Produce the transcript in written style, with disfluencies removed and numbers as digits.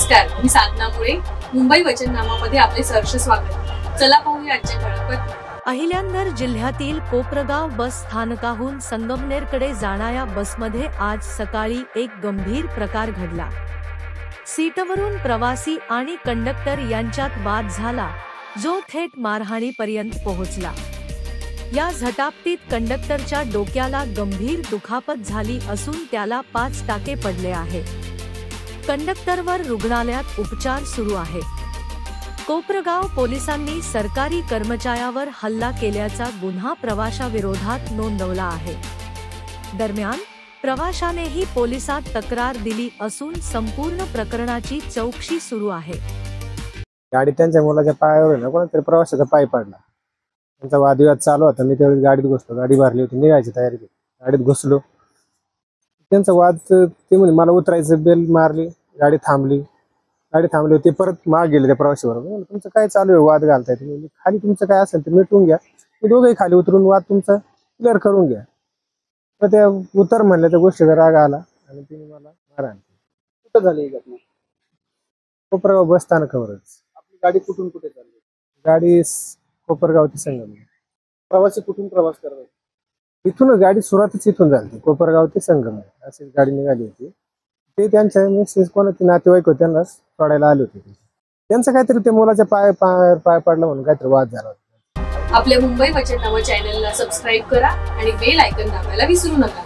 नमस्कार, मी साधना मुळे. मुंबई वचननामामध्ये आपले सहर्ष स्वागत. चला पाहूया आजच्या ठळक बातम्या. अहिल्यानगर जिल्ह्यातील कोपरगाव बस स्थानकाहून संगमनेरकडे जाणाऱ्या बसमध्ये आज सकाळी एक गंभीर प्रकार घडला. सीटवरून प्रवासी आणि कंडक्टर यांच्यात वाद झाला, जो थेट मारहाणीपर्यंत पोहोचला. या झटापटीत कंडक्टरच्या डोक्याला गंभीर दुखापत झाली असून त्याला 5 टाके पडले आहेत. कंडक्टरवर रुग्णालयात उपचार सुरू आहेत. कोपरगाव पोलिसांनी सरकारी कर्मचाऱ्यावर हल्ला केल्याचा गुन्हा प्रवाशाविरोधात नोंदवला आहे. दरम्यान प्रवाशानेही पोलिसात तक्रार दिली असून संपूर्ण प्रकरणाची चौकशी सुरू आहे. गाडी त्यांच्या मुलाच्या पायावर ना कोणतरी प्रवाशाचा पाय पडला. त्यांचा वादविवाद चालू होता. मी त्यावेळेस गाडीत घुसलो. गाडी भरली होती, निघायची तयारी केली. गाडीत घुसलो. त्यांचा वाद ते म्हणजे मला उतरायचं, बेल मारली, गाडी थांबली. ते परत माग गेले त्या प्रवाशीबरोबर. तुमचं काय चालू आहे, वाद घालताय तुम्ही, खाली तुमचं काय असेल ते मिटवून घ्या, मी दोघंही खाली उतरून वाद तुमचा क्लिअर करून घ्या. तर त्या उतर म्हणल्या, त्या गोष्टीचा राग आला आणि तिने मला मारहाण केली. कुठं झाली ही घटना? कोपरगाव बस स्थानकावरच. आपली गाडी कुठून कुठे चालली? गाडी कोपरगाव ते संगमनेर. प्रवासी कुठून प्रवास करत? इथूनच गाडी सुरुवातच इथून झाली. कोपरगाव ते संगमनेर अशी गाडी निघाली होती. ते त्यांच्या मिसेस कोणाचे नातेवाईक होते, त्यांना सोडायला आले होते. त्यांचं काहीतरी ते मुलाच्या पाय पडला म्हणून काहीतरी वाद झाला होता. आपल्या मुंबई वचननामा चॅनलला सबस्क्राईब करा आणि बेल आयकॉन दाबायला विसरू नका.